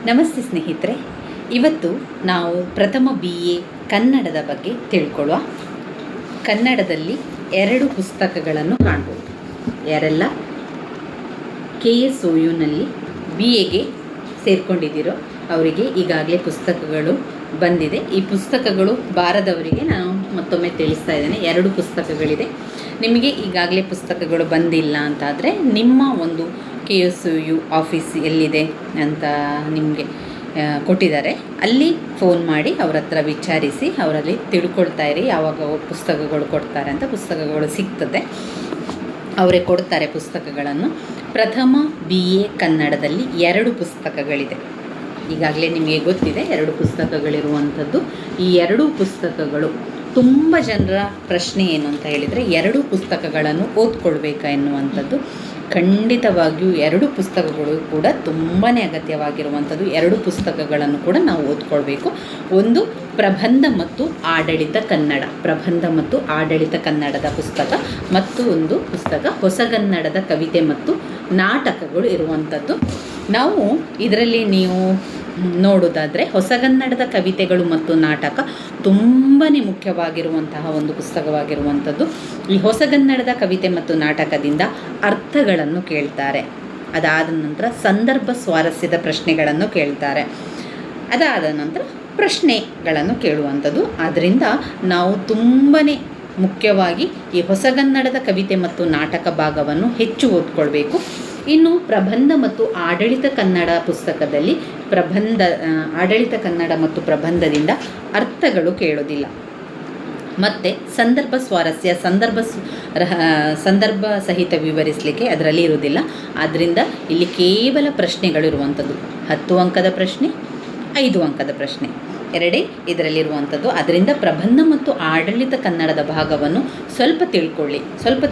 ನಮಸ್ತೆ ಸ್ನೇಹಿತರೆ, ಇವತ್ತು ನಾವು ಪ್ರಥಮ BA ಕನ್ನಡದ ಬಗ್ಗೆ ತಿಳ್ಕೊಳ್ಳುವ. ಕನ್ನಡದಲ್ಲಿ 2 ಪುಸ್ತಕಗಳನ್ನು ಕಾಣ್ಬೋದು. ಯಾರೆಲ್ಲ KSOUನಲ್ಲಿ BAಗೆ ಸೇರಿಕೊಂಡಿದ್ದೀರೋ ಅವರಿಗೆ ಈಗಾಗಲೇ ಪುಸ್ತಕಗಳು ಬಂದಿದೆ. ಈ ಪುಸ್ತಕಗಳು ಬಾರದವರಿಗೆ ನಾನು ಮತ್ತೊಮ್ಮೆ ತಿಳಿಸ್ತಾ ಇದ್ದೇನೆ. 2 ಪುಸ್ತಕಗಳಿದೆ. ನಿಮಗೆ ಈಗಾಗಲೇ ಪುಸ್ತಕಗಳು ಬಂದಿಲ್ಲ ಅಂತಾದರೆ ನಿಮ್ಮ ಒಂದು KSOU ಆಫೀಸ್ ಎಲ್ಲಿದೆ ಅಂತ ನಿಮಗೆ ಕೊಟ್ಟಿದ್ದಾರೆ, ಅಲ್ಲಿ ಫೋನ್ ಮಾಡಿ ಅವ್ರ ಹತ್ರ ವಿಚಾರಿಸಿ ಅವರಲ್ಲಿ ತಿಳ್ಕೊಳ್ತಾ ಇರಿ ಯಾವಾಗ ಪುಸ್ತಕಗಳು ಕೊಡ್ತಾರೆ ಅಂತ. ಪುಸ್ತಕಗಳು ಸಿಗ್ತದೆ, ಅವರೇ ಕೊಡ್ತಾರೆ ಪುಸ್ತಕಗಳನ್ನು. ಪ್ರಥಮ BA ಕನ್ನಡದಲ್ಲಿ 2 ಪುಸ್ತಕಗಳಿದೆ. ಈಗಾಗಲೇ ನಿಮಗೆ ಗೊತ್ತಿದೆ 2 ಪುಸ್ತಕಗಳಿರುವಂಥದ್ದು. ಈ 2 ಪುಸ್ತಕಗಳು ತುಂಬ ಜನರ ಪ್ರಶ್ನೆ ಏನು ಅಂತ ಹೇಳಿದರೆ, 2 ಪುಸ್ತಕಗಳನ್ನು ಓದ್ಕೊಳ್ಬೇಕಾ ಎನ್ನುವಂಥದ್ದು. ಖಂಡಿತವಾಗಿಯೂ 2 ಪುಸ್ತಕಗಳು ಕೂಡ ತುಂಬಾ ಅಗತ್ಯವಾಗಿರುವಂಥದ್ದು. 2 ಪುಸ್ತಕಗಳನ್ನು ಕೂಡ ನಾವು ಓದ್ಕೊಳ್ಬೇಕು. ಒಂದು ಪ್ರಬಂಧ ಮತ್ತು ಆಡಳಿತ ಕನ್ನಡ, ಪ್ರಬಂಧ ಮತ್ತು ಆಡಳಿತ ಕನ್ನಡದ ಪುಸ್ತಕ, ಮತ್ತು ಒಂದು ಪುಸ್ತಕ ಹೊಸಗನ್ನಡದ ಕವಿತೆ ಮತ್ತು ನಾಟಕಗಳು ಇರುವಂಥದ್ದು. ನಾವು ಇದರಲ್ಲಿ ನೀವು ನೋಡೋದಾದರೆ ಹೊಸಗನ್ನಡದ ಕವಿತೆಗಳು ಮತ್ತು ನಾಟಕ ತುಂಬಾ ಮುಖ್ಯವಾಗಿರುವಂತಹ ಒಂದು ಪುಸ್ತಕವಾಗಿರುವಂಥದ್ದು. ಈ ಹೊಸಗನ್ನಡದ ಕವಿತೆ ಮತ್ತು ನಾಟಕದಿಂದ ಅರ್ಥಗಳನ್ನು ಕೇಳ್ತಾರೆ. ಅದಾದ ನಂತರ ಸಂದರ್ಭ ಸ್ವಾರಸ್ಯದ ಪ್ರಶ್ನೆಗಳನ್ನು ಕೇಳ್ತಾರೆ. ಅದಾದ ನಂತರ ಪ್ರಶ್ನೆಗಳನ್ನು ಕೇಳುವಂಥದ್ದು. ಆದ್ದರಿಂದ ನಾವು ತುಂಬಾ ಮುಖ್ಯವಾಗಿ ಈ ಹೊಸಗನ್ನಡದ ಕವಿತೆ ಮತ್ತು ನಾಟಕ ಭಾಗವನ್ನು ಹೆಚ್ಚು ಓದ್ಕೊಳ್ಬೇಕು. ಇನ್ನು ಪ್ರಬಂಧ ಮತ್ತು ಆಡಳಿತ ಕನ್ನಡ ಪುಸ್ತಕದಲ್ಲಿ ಆಡಳಿತ ಕನ್ನಡ ಮತ್ತು ಪ್ರಬಂಧದಿಂದ ಅರ್ಥಗಳು ಕೇಳೋದಿಲ್ಲ. ಮತ್ತು ಸಂದರ್ಭ ಸ್ವಾರಸ್ಯ, ಸಂದರ್ಭ ಸಹಿತ ವಿವರಿಸಲಿಕ್ಕೆ ಅದರಲ್ಲಿ ಇರುವುದಿಲ್ಲ. ಆದ್ದರಿಂದ ಇಲ್ಲಿ ಕೇವಲ ಪ್ರಶ್ನೆಗಳಿರುವಂಥದ್ದು. 10 ಅಂಕದ ಪ್ರಶ್ನೆ, 5 ಅಂಕದ ಪ್ರಶ್ನೆ, ಎರಡೇ ಇದರಲ್ಲಿರುವಂಥದ್ದು. ಅದರಿಂದ ಪ್ರಬಂಧ ಮತ್ತು ಆಡಳಿತ ಕನ್ನಡದ ಭಾಗವನ್ನು ಸ್ವಲ್ಪ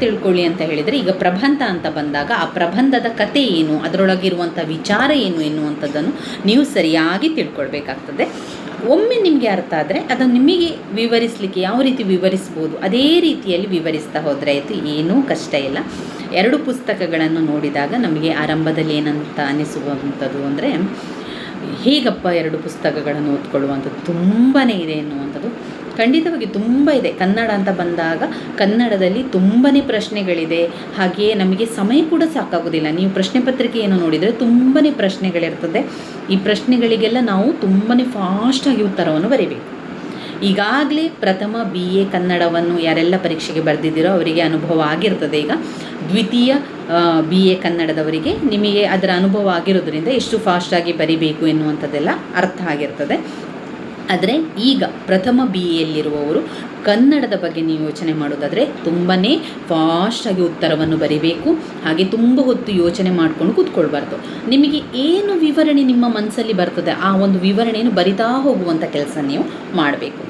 ತಿಳ್ಕೊಳ್ಳಿ ಅಂತ ಹೇಳಿದರೆ, ಈಗ ಪ್ರಬಂಧ ಅಂತ ಬಂದಾಗ ಆ ಪ್ರಬಂಧದ ಕತೆ ಏನು, ಅದರೊಳಗಿರುವಂಥ ವಿಚಾರ ಏನು ಎನ್ನುವಂಥದ್ದನ್ನು ನೀವು ಸರಿಯಾಗಿ ತಿಳ್ಕೊಳ್ಬೇಕಾಗ್ತದೆ. ಒಮ್ಮೆ ನಿಮಗೆ ಅರ್ಥ ಆದರೆ ಅದನ್ನು ನಿಮಗೆ ವಿವರಿಸಲಿಕ್ಕೆ ಯಾವ ರೀತಿ ವಿವರಿಸ್ಬೋದು ಅದೇ ರೀತಿಯಲ್ಲಿ ವಿವರಿಸ್ತಾ ಹೋದರೆ ಆಯಿತು, ಏನೂ ಕಷ್ಟ ಇಲ್ಲ. 2 ಪುಸ್ತಕಗಳನ್ನು ನೋಡಿದಾಗ ನಮಗೆ ಆರಂಭದಲ್ಲಿ ಏನಂತ ಅನಿಸುವಂಥದ್ದು ಅಂದರೆ, ಹೇಗಪ್ಪ 2 ಪುಸ್ತಕಗಳನ್ನು ಓದ್ಕೊಳ್ಳುವಂಥದ್ದು, ತುಂಬಾ ಇದೆ ಎನ್ನುವಂಥದ್ದು. ಖಂಡಿತವಾಗಿ ತುಂಬ ಇದೆ. ಕನ್ನಡ ಅಂತ ಬಂದಾಗ ಕನ್ನಡದಲ್ಲಿ ತುಂಬಾ ಪ್ರಶ್ನೆಗಳಿದೆ. ಹಾಗೆಯೇ ನಮಗೆ ಸಮಯ ಕೂಡ ಸಾಕಾಗೋದಿಲ್ಲ. ನೀವು ಪ್ರಶ್ನೆ ಪತ್ರಿಕೆಯನ್ನು ನೋಡಿದರೆ ತುಂಬಾ ಪ್ರಶ್ನೆಗಳಿರ್ತದೆ. ಈ ಪ್ರಶ್ನೆಗಳಿಗೆಲ್ಲ ನಾವು ತುಂಬಾ ಫಾಸ್ಟಾಗಿ ಉತ್ತರವನ್ನು ಬರೀಬೇಕು. ಈಗಾಗಲೇ ಪ್ರಥಮ BA ಕನ್ನಡವನ್ನು ಯಾರೆಲ್ಲ ಪರೀಕ್ಷೆಗೆ ಬರೆದಿದ್ದೀರೋ ಅವರಿಗೆ ಅನುಭವ ಆಗಿರ್ತದೆ. ಈಗ ದ್ವಿತೀಯ BA ಕನ್ನಡದವರಿಗೆ ನಿಮಗೆ ಅದರ ಅನುಭವ ಆಗಿರೋದ್ರಿಂದ ಎಷ್ಟು ಫಾಸ್ಟಾಗಿ ಬರಿಬೇಕು ಎನ್ನುವಂಥದ್ದೆಲ್ಲ ಅರ್ಥ ಆಗಿರ್ತದೆ. ಆದರೆ ಈಗ ಪ್ರಥಮ BAಯಲ್ಲಿರುವವರು ಕನ್ನಡದ ಬಗ್ಗೆ ನೀವು ಯೋಚನೆ ಮಾಡೋದಾದರೆ ತುಂಬಾ ಫಾಸ್ಟಾಗಿ ಉತ್ತರವನ್ನು ಬರಿಬೇಕು. ಹಾಗೆ ತುಂಬ ಹೊತ್ತು ಯೋಚನೆ ಮಾಡಿಕೊಂಡು ಕೂತ್ಕೊಳ್ಬಾರ್ದು. ನಿಮಗೆ ಏನು ವಿವರಣೆ ನಿಮ್ಮ ಮನಸ್ಸಲ್ಲಿ ಬರ್ತದೆ ಆ ಒಂದು ವಿವರಣೆಯನ್ನು ಬರಿತಾ ಹೋಗುವಂಥ ಕೆಲಸ ನೀವು ಮಾಡಬೇಕು.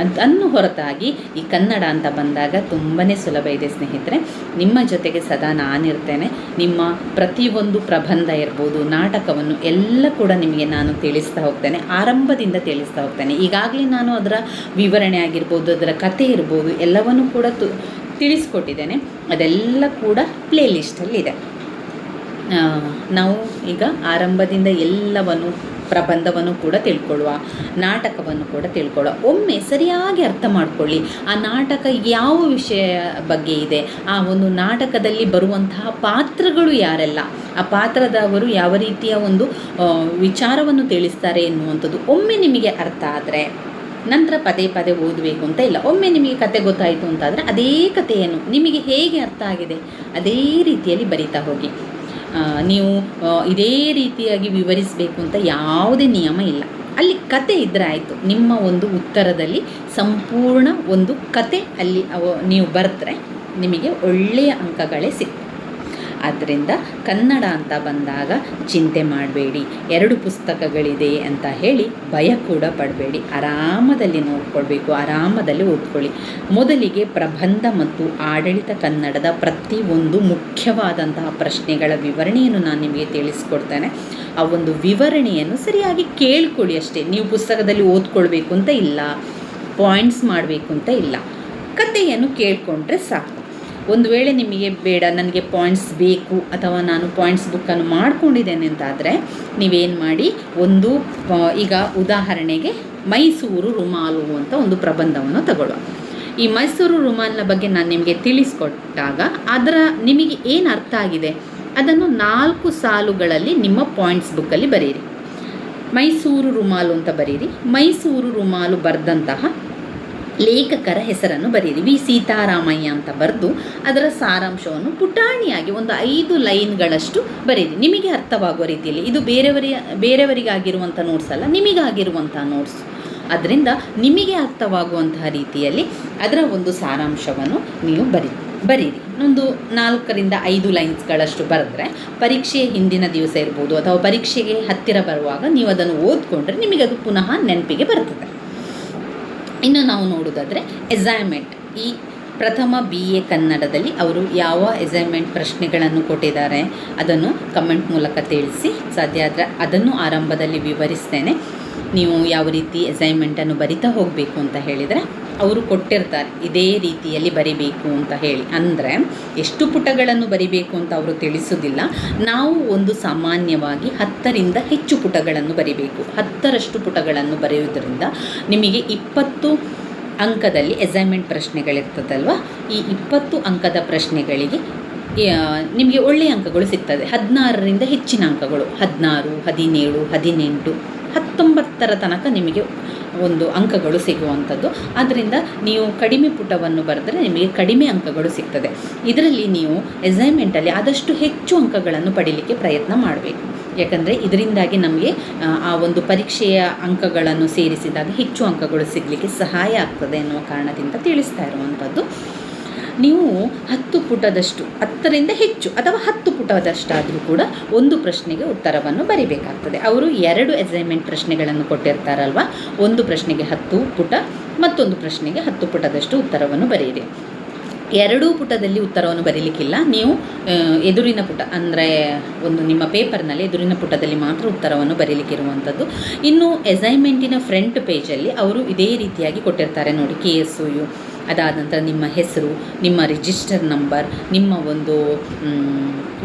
ಅದನ್ನು ಹೊರತಾಗಿ ಈ ಕನ್ನಡ ಅಂತ ಬಂದಾಗ ತುಂಬಾ ಸುಲಭ ಇದೆ ಸ್ನೇಹಿತರೆ. ನಿಮ್ಮ ಜೊತೆಗೆ ಸದಾ ನಾನಿರ್ತೇನೆ. ನಿಮ್ಮ ಪ್ರತಿಯೊಂದು ಪ್ರಬಂಧ ಇರ್ಬೋದು, ನಾಟಕವನ್ನು ಎಲ್ಲ ಕೂಡ ನಿಮಗೆ ನಾನು ತಿಳಿಸ್ತಾ ಹೋಗ್ತೇನೆ, ಆರಂಭದಿಂದ ತಿಳಿಸ್ತಾ ಹೋಗ್ತೇನೆ. ಈಗಾಗಲೇ ನಾನು ಅದರ ವಿವರಣೆ ಆಗಿರ್ಬೋದು, ಅದರ ಕತೆ ಇರ್ಬೋದು, ಎಲ್ಲವನ್ನೂ ಕೂಡ ತಿಳಿಸ್ಕೊಟ್ಟಿದ್ದೇನೆ. ಅದೆಲ್ಲ ಕೂಡ ಪ್ಲೇ ಲಿಸ್ಟಲ್ಲಿದೆ. ನಾವು ಈಗ ಆರಂಭದಿಂದ ಎಲ್ಲವನ್ನು, ಪ್ರಬಂಧವನ್ನು ಕೂಡ ತಿಳ್ಕೊಳ್ಳುವ, ನಾಟಕವನ್ನು ಕೂಡ ತಿಳ್ಕೊಳ್ಳುವ. ಒಮ್ಮೆ ಸರಿಯಾಗಿ ಅರ್ಥ ಮಾಡಿಕೊಳ್ಳಿ ಆ ನಾಟಕ ಯಾವ ವಿಷಯ ಬಗ್ಗೆ ಇದೆ, ಆ ಒಂದು ನಾಟಕದಲ್ಲಿ ಬರುವಂತಹ ಪಾತ್ರಗಳು ಯಾರೆಲ್ಲ, ಆ ಪಾತ್ರದವರು ಯಾವ ರೀತಿಯ ಒಂದು ವಿಚಾರವನ್ನು ತಿಳಿಸ್ತಾರೆ ಎನ್ನುವಂಥದ್ದು ಒಮ್ಮೆ ನಿಮಗೆ ಅರ್ಥ ಆದರೆ ನಂತರ ಪದೇ ಓದಬೇಕು ಅಂತ ಇಲ್ಲ. ಒಮ್ಮೆ ನಿಮಗೆ ಕತೆ ಗೊತ್ತಾಯಿತು ಅಂತಾದರೆ ಅದೇ ಕಥೆಯನ್ನು ನಿಮಗೆ ಹೇಗೆ ಅರ್ಥ ಆಗಿದೆ ಅದೇ ರೀತಿಯಲ್ಲಿ ಬರಿತಾ ಹೋಗಿ. ನೀವು ಇದೇ ರೀತಿಯಾಗಿ ವಿವರಿಸಬೇಕು ಅಂತ ಯಾವುದೇ ನಿಯಮ ಇಲ್ಲ. ಅಲ್ಲಿ ಕತೆ ಇದ್ದರೆ ಆಯಿತು. ನಿಮ್ಮ ಒಂದು ಉತ್ತರದಲ್ಲಿ ಸಂಪೂರ್ಣ ಒಂದು ಕತೆ ಅಲ್ಲಿ ನೀವು ಬರೆದ್ರೆ ನಿಮಗೆ ಒಳ್ಳೆಯ ಅಂಕಗಳೇ ಸಿಗ್ತವೆ. ಆದ್ದರಿಂದ ಕನ್ನಡ ಅಂತ ಬಂದಾಗ ಚಿಂತೆ ಮಾಡಬೇಡಿ. 2 ಪುಸ್ತಕಗಳಿದೆ ಅಂತ ಹೇಳಿ ಭಯ ಕೂಡ ಪಡಬೇಡಿ. ಆರಾಮದಲ್ಲಿ ನೋಡ್ಕೊಳ್ಬೇಕು, ಆರಾಮದಲ್ಲಿ ಓದ್ಕೊಳ್ಳಿ. ಮೊದಲಿಗೆ ಪ್ರಬಂಧ ಮತ್ತು ಆಡಳಿತ ಕನ್ನಡದ ಪ್ರತಿಯೊಂದು ಮುಖ್ಯವಾದಂತಹ ಪ್ರಶ್ನೆಗಳ ವಿವರಣೆಯನ್ನು ನಾನು ನಿಮಗೆ ತಿಳಿಸ್ಕೊಡ್ತೇನೆ. ಆ ಒಂದು ವಿವರಣೆಯನ್ನು ಸರಿಯಾಗಿ ಕೇಳ್ಕೊಳ್ಳಿ ಅಷ್ಟೇ. ನೀವು ಪುಸ್ತಕದಲ್ಲಿ ಓದ್ಕೊಳ್ಬೇಕು ಅಂತ ಇಲ್ಲ, ಪಾಯಿಂಟ್ಸ್ ಮಾಡಬೇಕು ಅಂತ ಇಲ್ಲ. ಕಥೆಯನ್ನು ಕೇಳಿಕೊಂಡ್ರೆ ಸಾಕು. ಒಂದು ವೇಳೆ ನಿಮಗೆ ಬೇಡ, ನನಗೆ ಪಾಯಿಂಟ್ಸ್ ಬೇಕು ಅಥವಾ ನಾನು ಪಾಯಿಂಟ್ಸ್ ಬುಕ್ಕನ್ನು ಮಾಡ್ಕೊಂಡಿದ್ದೇನೆ ಅಂತಾದರೆ ನೀವೇನು ಮಾಡಿ, ಈಗ ಉದಾಹರಣೆಗೆ ಮೈಸೂರು ರುಮಾಲು ಅಂತ ಒಂದು ಪ್ರಬಂಧವನ್ನು ತಗೊಳ್ಳುವ. ಈ ಮೈಸೂರು ರುಮಾಲಿನ ಬಗ್ಗೆ ನಾನು ನಿಮಗೆ ತಿಳಿಸ್ಕೊಟ್ಟಾಗ ನಿಮಗೆ ಏನು ಅರ್ಥ ಆಗಿದೆ ಅದನ್ನು 4 ಸಾಲುಗಳಲ್ಲಿ ನಿಮ್ಮ ಪಾಯಿಂಟ್ಸ್ ಬುಕ್ಕಲ್ಲಿ ಬರೀರಿ. ಮೈಸೂರು ರುಮಾಲು ಅಂತ ಬರೀರಿ. ಮೈಸೂರು ರುಮಾಲು ಬರೆದಂತಹ ಲೇಖಕರ ಹೆಸರನ್ನು ಬರೀರಿ. ವಿ ಸೀತಾರಾಮಯ್ಯ ಅಂತ ಬರೆದು ಅದರ ಸಾರಾಂಶವನ್ನು ಪುಟಾಣಿಯಾಗಿ ಒಂದು 5 ಲೈನ್ಗಳಷ್ಟು ಬರೀರಿ, ನಿಮಗೆ ಅರ್ಥವಾಗುವ ರೀತಿಯಲ್ಲಿ. ಇದು ಬೇರೆಯವರಿಗಾಗಿರುವಂಥ ನೋಟ್ಸ್ ಅಲ್ಲ, ನಿಮಗಾಗಿರುವಂಥ ನೋಟ್ಸ್. ಅದರಿಂದ ನಿಮಗೆ ಅರ್ಥವಾಗುವಂತಹ ರೀತಿಯಲ್ಲಿ ಅದರ ಒಂದು ಸಾರಾಂಶವನ್ನು ನೀವು ಬರೀರಿ. ಒಂದು 4 ರಿಂದ 5 ಲೈನ್ಸ್ಗಳಷ್ಟು ಬರೆದ್ರೆ ಪರೀಕ್ಷೆಯ ಹಿಂದಿನ ದಿವಸ ಇರ್ಬೋದು ಅಥವಾ ಪರೀಕ್ಷೆಗೆ ಹತ್ತಿರ ಬರುವಾಗ ನೀವು ಅದನ್ನು ಓದ್ಕೊಂಡ್ರೆ ನಿಮಗೆ ಅದು ಪುನಃ ನೆನಪಿಗೆ ಬರ್ತದೆ. ಇನ್ನು ನಾವು ನೋಡೋದಾದರೆ ಅಸೈನ್ಮೆಂಟ್, ಈ ಪ್ರಥಮ BA ಕನ್ನಡದಲ್ಲಿ ಅವರು ಯಾವ ಅಸೈನ್ಮೆಂಟ್ ಪ್ರಶ್ನೆಗಳನ್ನು ಕೊಟ್ಟಿದ್ದಾರೆ ಅದನ್ನು ಕಮೆಂಟ್ ಮೂಲಕ ತಿಳಿಸಿ. ಸಾಧ್ಯ ಆದರೆ ಅದನ್ನು ಆರಂಭದಲ್ಲಿ ವಿವರಿಸ್ತೇನೆ. ನೀವು ಯಾವ ರೀತಿ ಅಸೈನ್ಮೆಂಟನ್ನು ಬರಿತಾ ಹೋಗಬೇಕು ಅಂತ ಹೇಳಿದರೆ ಅವರು ಕೊಟ್ಟಿರ್ತಾರೆ ಇದೇ ರೀತಿಯಲ್ಲಿ ಬರಿಬೇಕು ಅಂತ ಹೇಳಿ. ಅಂದರೆ ಎಷ್ಟು ಪುಟಗಳನ್ನು ಬರಿಬೇಕು ಅಂತ ಅವರು ತಿಳಿಸೋದಿಲ್ಲ. ನಾವು ಒಂದು ಸಾಮಾನ್ಯವಾಗಿ 10 ರಿಂದ ಹೆಚ್ಚು ಪುಟಗಳನ್ನು ಬರಿಬೇಕು. 10ರಷ್ಟು ಪುಟಗಳನ್ನು ಬರೆಯುವುದರಿಂದ ನಿಮಗೆ 20 ಅಂಕದಲ್ಲಿ ಅಸೈನ್ಮೆಂಟ್ ಪ್ರಶ್ನೆಗಳಿರ್ತದಲ್ವ, ಈ 20 ಅಂಕದ ಪ್ರಶ್ನೆಗಳಿಗೆ ನಿಮಗೆ ಒಳ್ಳೆಯ ಅಂಕಗಳು ಸಿಗ್ತದೆ. 16 ರಿಂದ ಹೆಚ್ಚಿನ ಅಂಕಗಳು, 16, 17, 18, 19ರ ತನಕ ನಿಮಗೆ ಒಂದು ಅಂಕಗಳು ಸಿಗುವಂಥದ್ದು. ಆದ್ದರಿಂದ ನೀವು ಕಡಿಮೆ ಪುಟವನ್ನು ಬರೆದರೆ ನಿಮಗೆ ಕಡಿಮೆ ಅಂಕಗಳು ಸಿಗ್ತದೆ. ಇದರಲ್ಲಿ ನೀವು ಅಸೈನ್ಮೆಂಟಲ್ಲಿ ಆದಷ್ಟು ಹೆಚ್ಚು ಅಂಕಗಳನ್ನು ಪಡೀಲಿಕ್ಕೆ ಪ್ರಯತ್ನ ಮಾಡಬೇಕು. ಯಾಕಂದರೆ ಇದರಿಂದಾಗಿ ನಮಗೆ ಆ ಒಂದು ಪರೀಕ್ಷೆಯ ಅಂಕಗಳನ್ನು ಸೇರಿಸಿದಾಗ ಹೆಚ್ಚು ಅಂಕಗಳು ಸಿಗಲಿಕ್ಕೆ ಸಹಾಯ ಆಗ್ತದೆ ಎನ್ನುವ ಕಾರಣದಿಂದ ತಿಳಿಸ್ತಾ ಇರುವಂಥದ್ದು. ನೀವು 10 ಪುಟದಷ್ಟು, 10 ರಿಂದ ಹೆಚ್ಚು ಅಥವಾ 10 ಪುಟದಷ್ಟಾದರೂ ಕೂಡ ಒಂದು ಪ್ರಶ್ನೆಗೆ ಉತ್ತರವನ್ನು ಬರಿಬೇಕಾಗ್ತದೆ. ಅವರು 2 ಅಸೈನ್ಮೆಂಟ್ ಪ್ರಶ್ನೆಗಳನ್ನು ಕೊಟ್ಟಿರ್ತಾರಲ್ವ, ಒಂದು ಪ್ರಶ್ನೆಗೆ 10 ಪುಟ, ಮತ್ತೊಂದು ಪ್ರಶ್ನೆಗೆ 10 ಪುಟದಷ್ಟು ಉತ್ತರವನ್ನು ಬರೆಯಿರಿ. 2 ಪುಟದಲ್ಲಿ ಉತ್ತರವನ್ನು ಬರೀಲಿಕ್ಕಿಲ್ಲ, ನೀವು ಎದುರಿನ ಪುಟ ಅಂದರೆ ಒಂದು ನಿಮ್ಮ ಪೇಪರ್ನಲ್ಲಿ ಎದುರಿನ ಪುಟದಲ್ಲಿ ಮಾತ್ರ ಉತ್ತರವನ್ನು ಬರೀಲಿಕ್ಕಿರುವಂಥದ್ದು. ಇನ್ನು ಅಸೈನ್ಮೆಂಟಿನ ಫ್ರಂಟ್ ಪೇಜಲ್ಲಿ ಅವರು ಇದೇ ರೀತಿಯಾಗಿ ಕೊಟ್ಟಿರ್ತಾರೆ ನೋಡಿ, KSU, ಅದಾದ ನಂತರ ನಿಮ್ಮ ಹೆಸರು, ನಿಮ್ಮ ರಿಜಿಸ್ಟರ್ ನಂಬರ್, ನಿಮ್ಮ ಒಂದು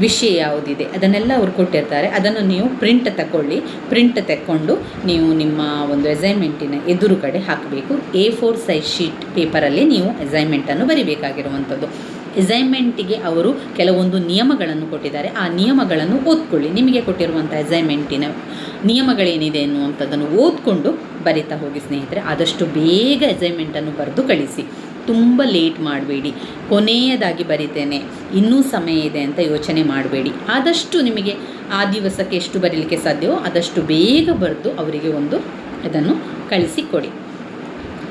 ವಿಷಯ ಯಾವುದಿದೆ ಅದನ್ನೆಲ್ಲ ಅವರು ಕೊಟ್ಟಿರ್ತಾರೆ. ಅದನ್ನು ನೀವು ಪ್ರಿಂಟ್ ತಕ್ಕೊಂಡು ನೀವು ನಿಮ್ಮ ಒಂದು ಅಸೈನ್ಮೆಂಟಿನ ಎದುರುಗಡೆ ಹಾಕಬೇಕು. A4 ಸೈಜ್ ಶೀಟ್ ಪೇಪರಲ್ಲಿ ನೀವು ಅಸೈನ್ಮೆಂಟನ್ನು ಬರಿಬೇಕಾಗಿರುವಂಥದ್ದು. ಅಸೈನ್ಮೆಂಟಿಗೆ ಅವರು ಕೆಲವೊಂದು ನಿಯಮಗಳನ್ನು ಕೊಟ್ಟಿದ್ದಾರೆ. ಆ ನಿಯಮಗಳನ್ನು ಓದ್ಕೊಳ್ಳಿ. ನಿಮಗೆ ಕೊಟ್ಟಿರುವಂಥ ಅಸೈನ್ಮೆಂಟಿನ ನಿಯಮಗಳೇನಿದೆ ಎನ್ನುವಂಥದ್ದನ್ನು ಓದ್ಕೊಂಡು ಬರಿತಾ ಹೋಗಿ ಸ್ನೇಹಿತರೆ. ಆದಷ್ಟು ಬೇಗ ಅಸೈನ್ಮೆಂಟನ್ನು ಬರೆದು ಕಳಿಸಿ. ತುಂಬ ಲೇಟ್ ಮಾಡಬೇಡಿ. ಕೊನೆಯದಾಗಿ ಬರಿತೇನೆ, ಇನ್ನೂ ಸಮಯ ಇದೆ ಅಂತ ಯೋಚನೆ ಮಾಡಬೇಡಿ. ಆದಷ್ಟು ನಿಮಗೆ ಆ ದಿವಸಕ್ಕೆ ಎಷ್ಟು ಬರೀಲಿಕ್ಕೆ ಸಾಧ್ಯವೋ ಆದಷ್ಟು ಬೇಗ ಬರೆದು ಅವರಿಗೆ ಇದನ್ನು ಕಳಿಸಿಕೊಡಿ.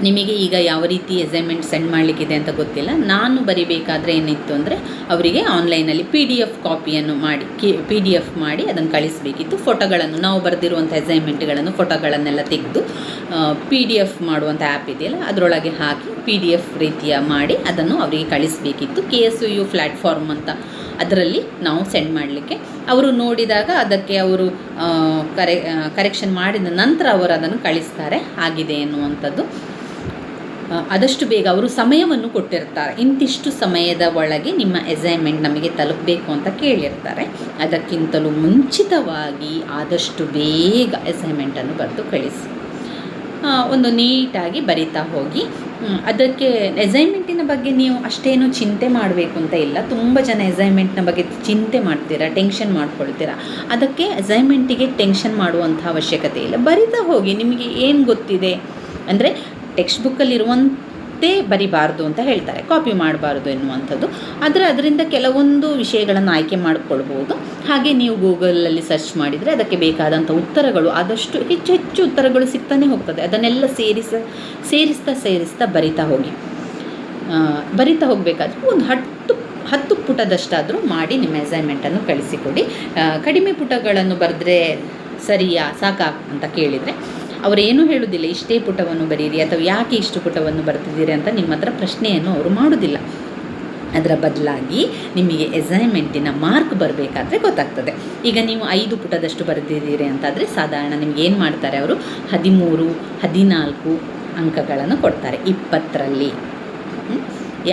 ನಿಮಗೆ ಈಗ ಯಾವ ರೀತಿ ಅಸೈನ್ಮೆಂಟ್ ಸೆಂಡ್ ಮಾಡಲಿಕ್ಕಿದೆ ಅಂತ ಗೊತ್ತಿಲ್ಲ. ನಾನು ಬರಿಬೇಕಾದ್ರೆ ಏನಿತ್ತು ಅಂದರೆ ಅವರಿಗೆ ಆನ್ಲೈನಲ್ಲಿ PDF ಕಾಪಿಯನ್ನು ಮಾಡಿ PDF ಮಾಡಿ ಅದನ್ನು ಕಳಿಸಬೇಕಿತ್ತು. ಫೋಟೋಗಳನ್ನು, ನಾವು ಬರೆದಿರುವಂಥ ಅಸೈನ್ಮೆಂಟ್ಗಳನ್ನು ಫೋಟೋಗಳನ್ನೆಲ್ಲ ತೆಗೆದು PDF ಮಾಡುವಂಥ ಆ್ಯಪ್ ಇದೆಯಲ್ಲ ಅದರೊಳಗೆ ಹಾಕಿ PDF ರೀತಿಯ ಮಾಡಿ ಅದನ್ನು ಅವರಿಗೆ ಕಳಿಸಬೇಕಿತ್ತು. KSU ಪ್ಲ್ಯಾಟ್ಫಾರ್ಮ್ ಅಂತ ಅದರಲ್ಲಿ ನಾವು ಸೆಂಡ್ ಮಾಡಲಿಕ್ಕೆ, ಅವರು ನೋಡಿದಾಗ ಅದಕ್ಕೆ ಅವರು ಕರೆಕ್ಷನ್ ಮಾಡಿದ ನಂತರ ಅವರು ಅದನ್ನು ಕಳಿಸ್ತಾರೆ ಆಗಿದೆ ಎನ್ನುವಂಥದ್ದು. ಆದಷ್ಟು ಬೇಗ ಅವರು ಸಮಯವನ್ನು ಕೊಟ್ಟಿರ್ತಾರೆ. ಇಂತಿಷ್ಟು ಸಮಯದ ಒಳಗೆ ನಿಮ್ಮ ಅಸೈನ್ಮೆಂಟ್ ನಮಗೆ ತಲುಪಬೇಕು ಅಂತ ಕೇಳಿರ್ತಾರೆ. ಅದಕ್ಕಿಂತಲೂ ಮುಂಚಿತವಾಗಿ ಆದಷ್ಟು ಬೇಗ ಅಸೈನ್ಮೆಂಟನ್ನು ಬರೆದು ಕಳಿಸಿ. ಒಂದು ನೀಟಾಗಿ ಬರಿತಾ ಹೋಗಿ. ಅದಕ್ಕೆ ಅಸೈನ್ಮೆಂಟಿನ ಬಗ್ಗೆ ನೀವು ಅಷ್ಟೇನು ಚಿಂತೆ ಮಾಡಬೇಕು ಅಂತ ಇಲ್ಲ. ತುಂಬ ಜನ ಅಸೈನ್ಮೆಂಟ್ನ ಬಗ್ಗೆ ಚಿಂತೆ ಮಾಡ್ತೀರಾ, ಟೆನ್ಷನ್ ಮಾಡ್ಕೊಳ್ತೀರಾ. ಅದಕ್ಕೆ ಅಸೈನ್ಮೆಂಟಿಗೆ ಟೆನ್ಷನ್ ಮಾಡುವಂಥ ಅವಶ್ಯಕತೆ ಇಲ್ಲ. ಬರಿತಾ ಹೋಗಿ. ನಿಮಗೆ ಏನು ಗೊತ್ತಿದೆ ಅಂದರೆ ಟೆಕ್ಸ್ಟ್ ಬುಕ್ಕಲ್ಲಿರುವಂತೆ ಬರಿಬಾರ್ದು ಅಂತ ಹೇಳ್ತಾರೆ, ಕಾಪಿ ಮಾಡಬಾರ್ದು ಎನ್ನುವಂಥದ್ದು. ಅದರಿಂದ ಕೆಲವೊಂದು ವಿಷಯಗಳನ್ನು ಆಯ್ಕೆ ಮಾಡಿಕೊಳ್ಬೋದು. ಹಾಗೆ ನೀವು ಗೂಗಲಲ್ಲಿ ಸರ್ಚ್ ಮಾಡಿದರೆ ಅದಕ್ಕೆ ಬೇಕಾದಂಥ ಉತ್ತರಗಳು ಆದಷ್ಟು ಹೆಚ್ಚು ಉತ್ತರಗಳು ಸಿಗ್ತಾನೆ ಹೋಗ್ತದೆ. ಅದನ್ನೆಲ್ಲ ಸೇರಿಸ್ತಾ ಬರಿತಾ ಹೋಗಬೇಕಾದ್ರೆ ಒಂದು 10 ಪುಟದಷ್ಟಾದರೂ ಮಾಡಿ ನಿಮ್ಮ ಅಸೈನ್ಮೆಂಟನ್ನು ಕಳಿಸಿಕೊಡಿ. ಕಡಿಮೆ ಪುಟಗಳನ್ನು ಬರೆದ್ರೆ ಸರಿಯಾ ಸಾಕಾ ಅಂತ ಕೇಳಿದರೆ ಅವರೇನು ಹೇಳೋದಿಲ್ಲ, ಇಷ್ಟೇ ಪುಟವನ್ನು ಬರೀರಿ ಅಥವಾ ಯಾಕೆ ಇಷ್ಟು ಪುಟವನ್ನು ಬರ್ತಿದ್ದೀರಿ ಅಂತ ನಿಮ್ಮ ಹತ್ರ ಪ್ರಶ್ನೆಯನ್ನು ಅವರು ಮಾಡೋದಿಲ್ಲ. ಅದರ ಬದಲಾಗಿ ನಿಮಗೆ ಅಸೈನ್ಮೆಂಟಿನ ಮಾರ್ಕ್ ಬರಬೇಕಾದ್ರೆ ಗೊತ್ತಾಗ್ತದೆ. ಈಗ ನೀವು 5 ಪುಟದಷ್ಟು ಬರೆದಿದ್ದೀರಿ ಅಂತಾದರೆ ಸಾಧಾರಣ ನಿಮ್ಗೆ ಏನು ಮಾಡ್ತಾರೆ, ಅವರು 13, 14 ಅಂಕಗಳನ್ನು ಕೊಡ್ತಾರೆ 20ರಲ್ಲಿ.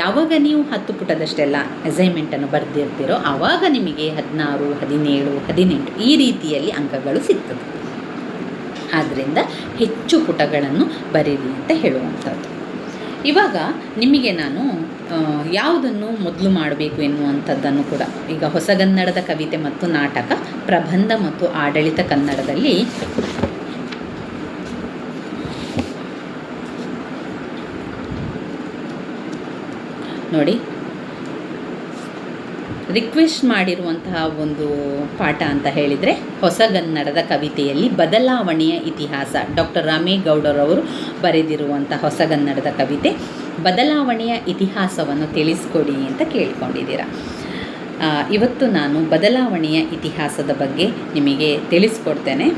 ಯಾವಾಗ ನೀವು 10 ಪುಟದಷ್ಟೆಲ್ಲ ಅಸೈನ್ಮೆಂಟನ್ನು ಬರೆದಿರ್ತೀರೋ ಆವಾಗ ನಿಮಗೆ 16, 17, 18 ಈ ರೀತಿಯಲ್ಲಿ ಅಂಕಗಳು ಸಿಗ್ತದೆ. ಆದ್ದರಿಂದ ಹೆಚ್ಚು ಪುಟಗಳನ್ನು ಬರೀರಿ ಅಂತ ಹೇಳುವಂಥದ್ದು. ಇವಾಗ ನಿಮಗೆ ನಾನು ಯಾವುದನ್ನು ಮೊದಲು ಮಾಡಬೇಕು ಎನ್ನುವಂಥದ್ದನ್ನು ಕೂಡ, ಈಗ ಹೊಸಗನ್ನಡದ ಕವಿತೆ ಮತ್ತು ನಾಟಕ, ಪ್ರಬಂಧ ಮತ್ತು ಆಡಳಿತ ಕನ್ನಡದಲ್ಲಿ ನೋಡಿ ರಿಕ್ವೆಸ್ಟ್ ಮಾಡಿರುವಂತಹ ಒಂದು ಪಾಠ ಅಂತ ಹೇಳಿದರೆ ಹೊಸಗನ್ನಡದ ಕವಿತೆಯಲ್ಲಿ ಬದಲಾವಣೆಯ ಇತಿಹಾಸ, ಡಾಕ್ಟರ್ ರಾಮೇಗೌಡರವರು ಬರೆದಿರುವಂಥ ಹೊಸಗನ್ನಡದ ಕವಿತೆ ಬದಲಾವಣೆಯ ಇತಿಹಾಸವನ್ನು ತಿಳಿಸ್ಕೊಡಿ ಅಂತ ಕೇಳ್ಕೊಂಡಿದ್ದೀರಾ. ಇವತ್ತು ನಾನು ಬದಲಾವಣೆಯ ಇತಿಹಾಸದ ಬಗ್ಗೆ ನಿಮಗೆ ತಿಳಿಸ್ಕೊಡ್ತೇನೆ.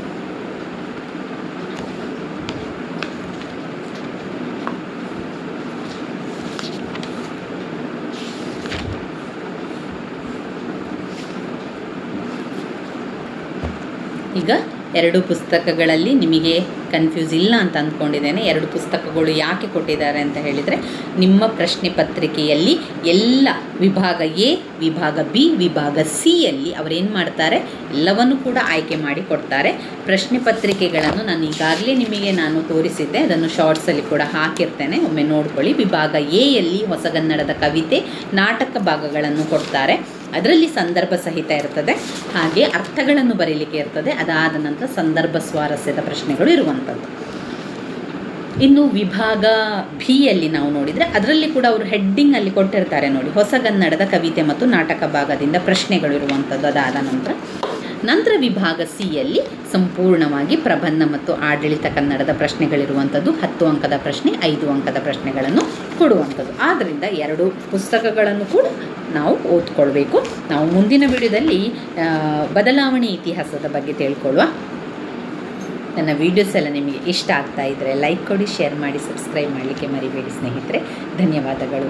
ಈಗ 2 ಪುಸ್ತಕಗಳಲ್ಲಿ ನಿಮಗೆ ಕನ್ಫ್ಯೂಸ್ ಇಲ್ಲ ಅಂತ ಅಂದ್ಕೊಂಡಿದ್ದೇನೆ. 2 ಪುಸ್ತಕಗಳು ಯಾಕೆ ಕೊಟ್ಟಿದ್ದಾರೆ ಅಂತ ಹೇಳಿದರೆ, ನಿಮ್ಮ ಪ್ರಶ್ನೆ ಪತ್ರಿಕೆಯಲ್ಲಿ ಎಲ್ಲ ವಿಭಾಗ ಎ, ವಿಭಾಗ ಬಿ, ವಿಭಾಗ ಸಿಯಲ್ಲಿ ಅವರೇನು ಮಾಡ್ತಾರೆ, ಎಲ್ಲವನ್ನು ಕೂಡ ಆಯ್ಕೆ ಮಾಡಿ ಕೊಡ್ತಾರೆ. ಪ್ರಶ್ನೆ ಪತ್ರಿಕೆಗಳನ್ನು ನಾನು ಈಗಾಗಲೇ ನಿಮಗೆ ತೋರಿಸಿದ್ದೆ, ಅದನ್ನು ಶಾರ್ಟ್ಸಲ್ಲಿ ಕೂಡ ಹಾಕಿರ್ತೇನೆ, ಒಮ್ಮೆ ನೋಡ್ಕೊಳ್ಳಿ. ವಿಭಾಗ ಎಯಲ್ಲಿ ಹೊಸಗನ್ನಡದ ಕವಿತೆ, ನಾಟಕ ಭಾಗಗಳನ್ನು ಕೊಡ್ತಾರೆ. ಅದರಲ್ಲಿ ಸಂದರ್ಭ ಸಹಿತ ಇರ್ತದೆ, ಹಾಗೆ ಅರ್ಥಗಳನ್ನು ಬರೀಲಿಕ್ಕೆ ಇರ್ತದೆ. ಅದಾದ ನಂತರ ಸಂದರ್ಭ ಸ್ವಾರಸ್ಯದ ಪ್ರಶ್ನೆಗಳು ಇರುವಂಥದ್ದು. ಇನ್ನು ವಿಭಾಗ ಬಿಯಲ್ಲಿ ನಾವು ನೋಡಿದರೆ ಅದರಲ್ಲಿ ಕೂಡ ಅವರು ಹೆಡ್ಡಿಂಗಲ್ಲಿ ಕೊಟ್ಟಿರ್ತಾರೆ ನೋಡಿ, ಹೊಸಗನ್ನಡದ ಕವಿತೆ ಮತ್ತು ನಾಟಕ ಭಾಗದಿಂದ ಪ್ರಶ್ನೆಗಳು ಇರುವಂಥದ್ದು. ಅದಾದ ನಂತರ ವಿಭಾಗ ಸಿಯಲ್ಲಿ ಸಂಪೂರ್ಣವಾಗಿ ಪ್ರಬಂಧ ಮತ್ತು ಆಡಳಿತ ಕನ್ನಡದ ಪ್ರಶ್ನೆಗಳಿರುವಂಥದ್ದು. 10 ಅಂಕದ ಪ್ರಶ್ನೆ, 5 ಅಂಕದ ಪ್ರಶ್ನೆಗಳನ್ನು ಕೊಡುವಂಥದ್ದು. ಆದ್ದರಿಂದ 2 ಪುಸ್ತಕಗಳನ್ನು ಕೂಡ ನಾವು ಓದ್ಕೊಳ್ಬೇಕು. ನಾವು ಮುಂದಿನ ವಿಡಿಯೋದಲ್ಲಿ ಬದಲಾವಣೆ ಇತಿಹಾಸದ ಬಗ್ಗೆ ತಿಳ್ಕೊಳ್ಳುವ. ನನ್ನ ವೀಡಿಯೋಸ್ ಎಲ್ಲ ನಿಮಗೆ ಇಷ್ಟ ಆಗ್ತಾ ಇದ್ದರೆ ಲೈಕ್ ಕೊಡಿ, ಶೇರ್ ಮಾಡಿ, ಸಬ್ಸ್ಕ್ರೈಬ್ ಮಾಡಲಿಕ್ಕೆ ಮರಿಬೇಡಿ ಸ್ನೇಹಿತರೆ. ಧನ್ಯವಾದಗಳು.